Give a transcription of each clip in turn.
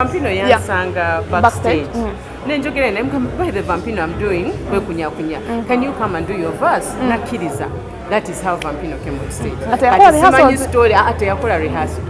Vampino yansanga backstage. Nenjogera naye by the Vampino I'm doing kunya. Can you come and do your verse? Nakiriza. That is how Vampino came on stage. But simanyi story ate yakola rehearsal.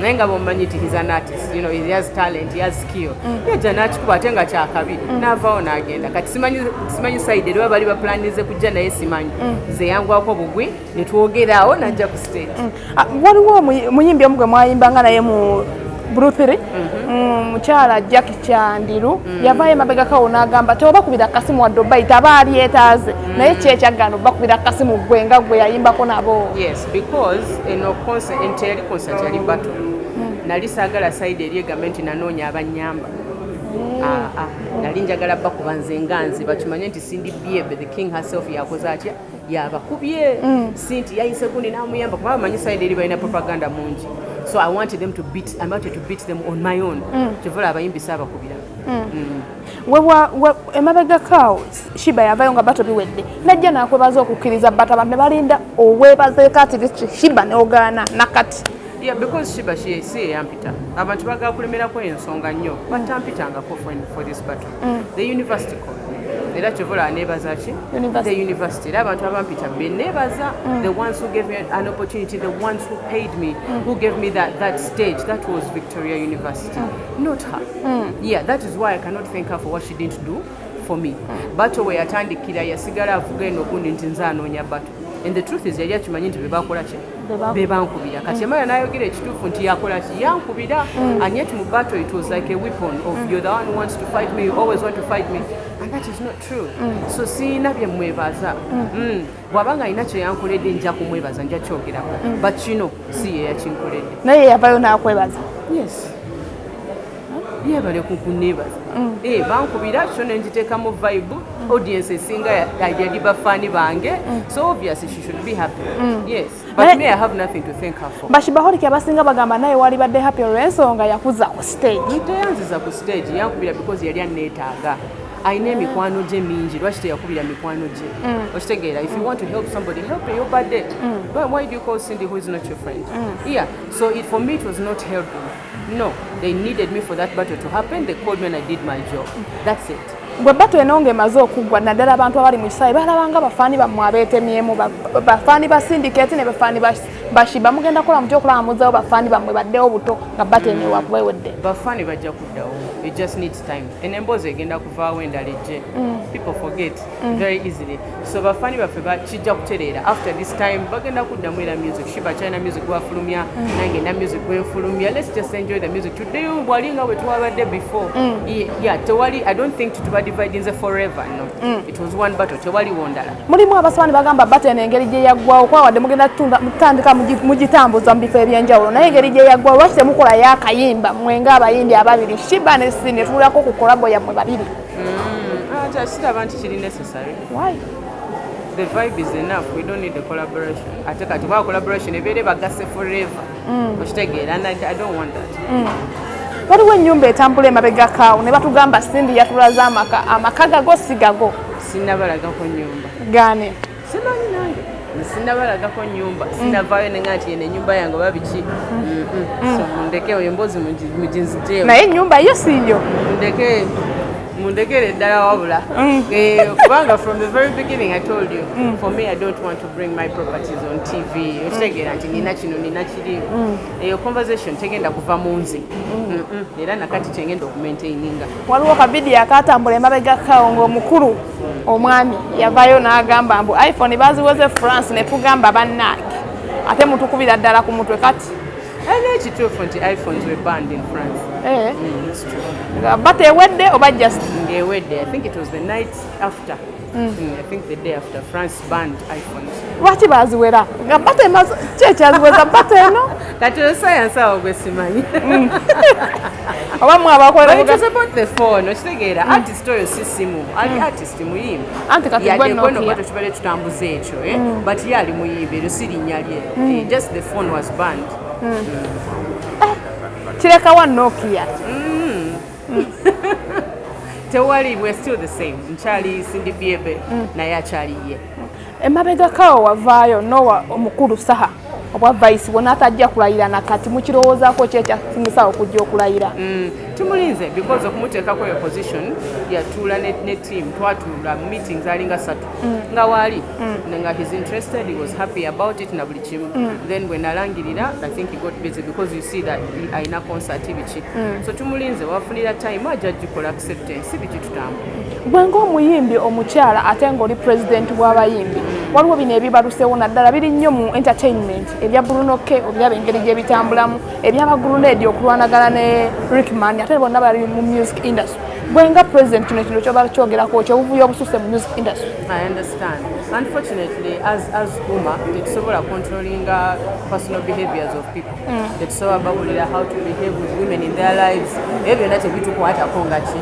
Naye nga bomanyi nti he's an artist, you know, he has talent, he has skill. Yajja n'akikuba ate nga kyakabi n'avaawo n'agenda. Kati simanyi side era bali baplanize kujja naye simanyi. Ze yangwako bugwi ne twogerawo n'ajja ku stage. Waliwo muyimbi omu gwe mwayimbanga naye mu Bruthiri mukyala Jackie Chandiru yavaayo emabega kawo n'agamba tobakubira kasimu wadde obayita aba ali etaaze naye kyekyagano bakubira kasimu gwe nga gwe yayimbako nabo. Yes, because eno concert yali concert yali battle. Nali saagala side eri egamba nti nanoonya abanyamba. Nali njagala bakuba nze nganzi bakimanye nti Cindy Biebe the king herself yakoze atya yabakubye Cindy yayise gundi n'amuyamba kuba bamanyi side eri balina propaganda mungi. So I wanted them to beat. I wanted to beat them on my own. Kivola abayimbi sabakubira. Emabega kawo Shiba yavayo nga bato biwedde. Najja nakwebaza okukkiriza batabambe balinda owebaze kati Shiba n'ogaana nakati. Yeah, because Shiba she yampita. Abantu bagala kulemerako ensonga nnyo. Batampitangako for this battle. The university called. Era kivola nebaza ki? The university. Abantu abampita be nebaza. The ones who gave me an opportunity, the ones who paid me, who gave me that stage, that was Victoria University. Not her. Yeah, that is why I cannot thank her for what she didn't do for me. Battle we yatandikira yasigala avuga eno gundi nti nze anoonya battle. And the truth is yali akimanyi nti bebakola ki? Bebankubira. Kati Emaya n'ayogera ekituufu nti yakola ki? Yankubira. And yet mu battle it was like a weapon of you're the one who wants to fight me, you always want to fight me. And that is not true. So siina bye mwebaza. Bw'abanga alina kye yankoledde nja kumwebaza nja kyogerako. But kino si ye yakinkoledde. Naye yavayo n'akwebaza. Yes. Yebale kukunebaza. Bankubira kyo ne njiteekamu vibe. Audience esinga yali bafaani bange. So obviously she should be happy. Yes. But me I have nothing to thank her for. Bashibaholiki abasinga bagamba naye wali badde happy olw'ensonga yakuza ku stage. Nteyanziza ku stage yankubira because yali aneetaaga. Aine mikwano gye mingi lwaki teyakubira mikwano gye okitegeera if you want to help somebody help your birthday. But why do you call Cindy who is not your friend? Yeah, so for me it was not helping. No, they needed me for that battle to happen. They called me and I did my job. That's it. Bwe battle enonge emaze okuggwa naddala abantu abali mu kisaawe balabanga bafaani bammwe abeetemyemu bafaani ba syndicate ne bafaani ba Shiba mugenda kola mutya okulamuzawo bafaani bammwe baddewo buto nga battle enewakuba ewedde. Bafaani bajja kuddawo. It just needs time. And emboozi egenda kuvaawo endala ejje. People forget very easily. So bafaani baffe kijja kutereera. After this time bagenda kuddamu era music. Shiba China music gwafulumya nange na music gwenfulumya. Let's just enjoy the music today. Bwalinga bwe twabadde before. Yeah, tewali I don't think tuba dividing the forever. No. It was one battle. Tewali wondala. Mulimu abasaani bagamba battle n'engeri gye yaggwawo kwa wadde mugenda mutandika mugitambuza mu bifo ebyenjawulo naye engeri gye yaggwawo lwaki temukola y'akayimba mwenga abayimbi ababiri Shiba ne Cindy tulako ku kolabo yammwe babiri. Siraba nti kiri necessary. Why? The vibe is enough. We don't need the collaboration. Ate kati kwa collaboration ebeere bagase forever. Okitegeera and I don't want that. Waliwo ennyumba etambula emabega kaawo ne batugamba Cindy yatulaza amaka gago sigago. Sinnabalagako nnyumba. Gaane. Simanyi nange. Sinnabalagako nnyumba. Sinnavaayo ne nga nti eno ennyumba yange oba biki. So mundeke oyo emboozi muginzijeewo. Naye ennyumba yo siiyo. Mundekere ddala wabula. Kubanga from the very beginning I told you, for me I don't want to bring my properties on TV. Okitegeera nti nina kino nina kiri. Eyo conversation tegenda kuva mu nze. Era nakati kyengenda okumaintaininga. Waliwo kabidi akatambula emabega kaawo ng'omukulu omwami yavaayo n'agamba mbu iPhone baziweze France ne tugamba bannange. Ate mutukubira ddala ku mutwe kati. Ekituufu nti iPhones were banned in France. It's true. But ewedde oba just? Ewedde. I think it was the night after. I think the day after France banned iPhones. Lwaki baziwera? Nga bate emaze kyekyaziweza bate eno? Kati science awo gwe simanyi. Oba mwe abakolera But it was about the phone. Okitegeera artist oyo si simu. Ali artist muyimbi. Anti kati gwe no bato tubale tutambuze ekyo. But ye ali muyimbi ero si linnya lye. Just the phone was banned. Kirekawa Nokia. Tewali, we're still the same. Nkyali Cindy Biebe naye akyali ye. Emabega kaawo wavaayo Nowa omukulu saha obwa vice wona atajja kulayira nakati mukirowoozaako kyekyasingisawo okujja okulayira. tumulinze because okumuteekako yo position yatuula ne team twatuula meetings alinga 3 nga waali nga he's interested, he was happy about it na buli kimu then when alangirira I think he got busy because you see that aina concert biki so tumulinze wafunira time ajja jikola acceptance biki tutamu bwenga omuyimbi omukyala ate ng'oli president w'abayimbi waliwo bino ebibaluseewo naddala biri nnyo mu entertainment ebya Bruno K obyaba engeri gyebitambulamu ebyabagurunedi okulwanagana ne Rickman ate bonna bali mu music industry bwenga president kino kintu kyobala kyogerako kyobuvuyo obususe mu music industry. I understand. Unfortunately, as Uma, it's about controlling personal behaviors of people. It's so about how to behave with women in their lives. Maybe not a bit to quite a congachi,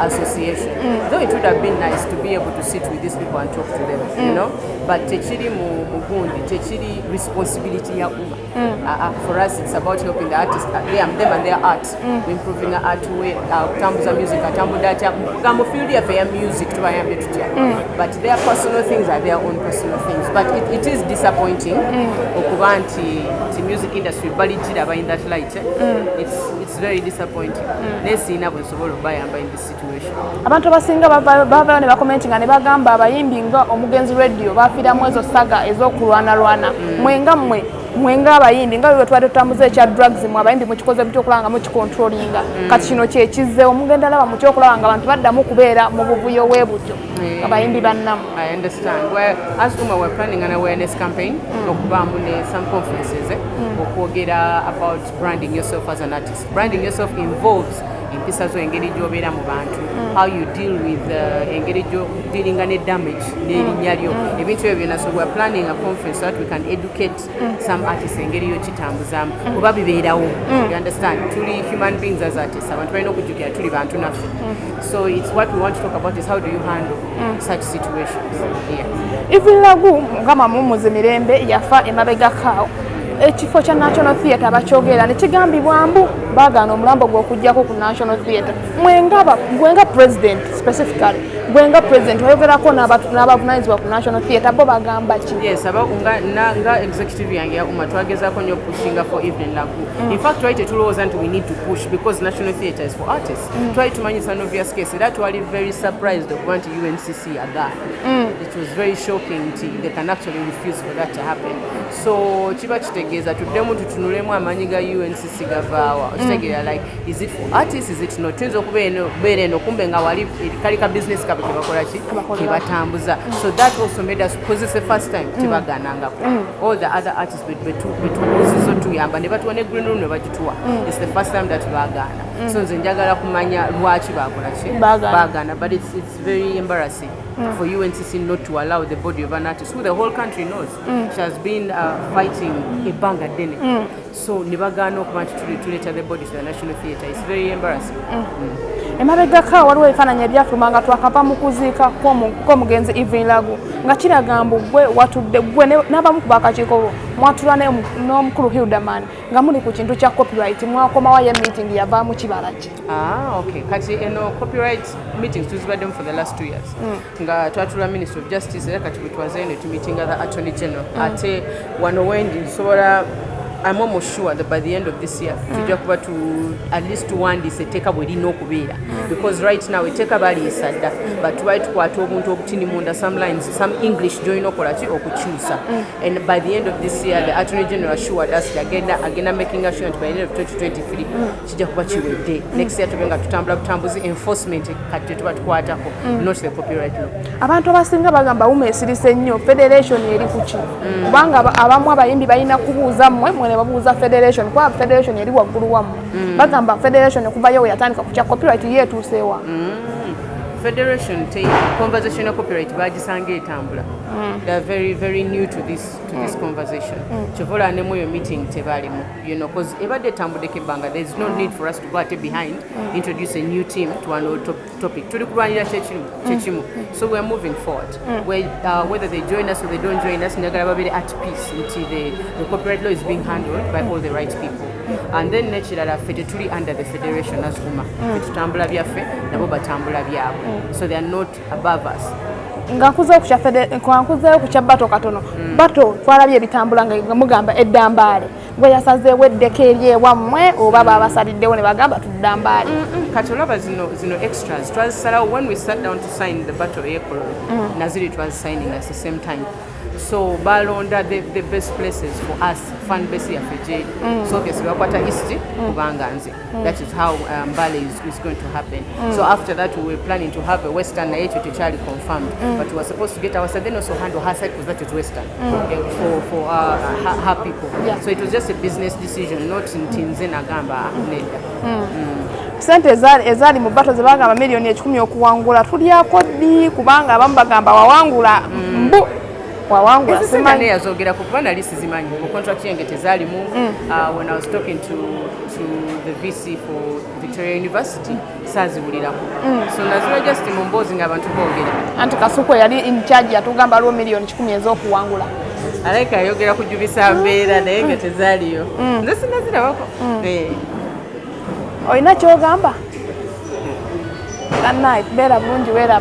association. Though it would have been nice to be able to sit with these people and talk to them, you know. But techiri mugundi, techiri responsibility ya Uma. For us, it's about helping the artists, them and their art, improving the art way, tambuza music, tambudacha, field of music to but their personal things are their own personal things. But it is disappointing. The music industry, in that light, it's very disappointing. Let's see now in this situation. Abantu basinga bava ne commenting ne bagamba abayimbi nga omugenzi radio bafira mwezo saga ezokulwana mwenga abayimbi nga bwe twali tutambuza ekya drugs mu abayimbi mu kikoze bityokulanga mu kikontrolinga kati kino kye kizze omugenda laba mu kyokulanga abantu baddamu kubeera mu buvuyo webutyo abayimbi bannamu. I understand. Well, as Uma, we're planning an awareness campaign okubamu ne some conferences okwogera about branding yourself as an artist. Branding yourself involves empisa zo engeri gy'obeera mu bantu, how you deal with engeri dealing ne damage n'erinnya lyo ebintu ebyo byonna. So we're planning a conference so that we can educate some artists engeri yokitambuzamu kuba bibeerawo. You understand, tuli human beings as artists, abantu balina okujjukira tuli bantu naffe. So it's what we want to talk about is how do you handle such situations. Even lagu ngama mumuze mirembe yafa emabega kao ekifo kya National Theatre bakyogera ne kigambibwa mbu bagana omulambo gw'okujjako ku National Theatre. Gwenga president specifically gwenga president wayogerako n'abavunanyizibwa ku National Theatre bo bagamba ki? Yes, nga executive yange ya Uma twagezaako nnyo pushinga for evening lagu. In fact twali tetulowooza nti we need to push because National Theatre is for artists. Twali tumanyisa an obvious case era twali very surprised okuba nti UNCC agaana. It was very shocking they can actually refuse for that to happen. So kiba kitegeeza tuddemu tutunulemu amaanyi ga UNCC gavaawa okitegeera like is it for artists, is it not? Tuyinza okubeera eno kumbe nga wali kali ka business kabwe kebakola ki kebatambuza. So that also made us, because it's the first time tebaganangako. All the other artists betubuuzizo tuyamba ne batuwa ne green room ne bagituwa. It's the first time that bagana. So nze njagala kumanya lwaki bakola ki bagana, but it's very embarrassing for UNCC not to allow the body of an artist who the whole country knows she has been fighting a banga dene. So nibagano okuba nti tuleeta the body to the National Theatre. It's very embarrassing. Emabega ka waliwo ebifaananyi ebyafuluma nga twakava mu kuziika kw'omugenzi Evelyn Lagu nga kiraga mbu gwe watudde gwe n'abamu ku bakakiiko mwatula n'omukulu Hildaman nga muli ku kintu kya copyright mwakomawo ye meeting yavaamu kibala ki? Okay. Kati eno copyright meetings tuzibaddemu for the last 2 years. Nga twatula Minister of Justice era kati bwe twazeeyo ne tumeetinga the Attorney General. Ate wano wendi nsobola I'm almost sure that by the end of this year, tujja to at least one is a take away no kubera because right now we take a bali sadda but try to kwata obuntu obutini munda some lines some English join okolaki okukyusa and by the end of this year the Attorney General assured us again making assurance by the end of 2023 kijja kuba kiwedde next year tubenga tutambuzi enforcement kati tukwatako not the copyright law. Abantu abasinga bagamba umesirise nnyo federation eri kuki kubanga abamu abayimbi balina kubuuza mmwe babuuza federation kwa federation eri waggulu wamu bagamba federation kuvayo yatandika ku kya copyright yetuusewa. Federation conversational copyright bagisange etambula. They are very very new to this conversation. Chovola ne moyo meeting tebalimu, you know, because ebade tambude kebanga there is no need for us to go behind introduce a new team to an old topic. Tuli kubanira chechimu. So we are moving forward. Whether they join us or they don't join us, njagala babere at peace until the copyright law is being handled by all the right people. And then nekirala fete tuli under the federation as Uma. Tutambula byaffe nabo batambula byabwe. So they are not above us. Ngakuzeeyo ku kya bato katono bato twalabye ebitambula nga mugamba eddambaale gwe yasazeewo eddeka eri ewammwe oba babasaliddewo ne bagamba tudda mbaali kati olaba zino extras twazisalawo when we sat down to sign the battle April naziri twazisigning at the same time so balonda the best places for us fan base yaffe gyeri so obviously bakwata east kubanga nze that is how Mbale is going to happen so after that we were planning to have a western naye ekyo tekyali confirmed but we were supposed to get our side then also handle her side because that is western for her people so it was just a business decision not nti nze nagamba nedda sente ezaali mu bato zebagamba miliyoni 10 okuwangula tulyako ddi kubanga abamu bagamba wawangula mbu wawangula simanyi yazogera kuba nali sizimanyi mu contract yange tezaalimu when I was talking to the VC for Victoria University saazibulirako so nazira just mu mboozi ng'abantu boogera anti Kasuku yali in charge yatugamba aliwo miliyoni 10 ez'okuwangula alaika ayogera kujubisa mbeera naye nga tezaaliyo nze sinazirabako olina kyogamba good night beera bulungi weeraba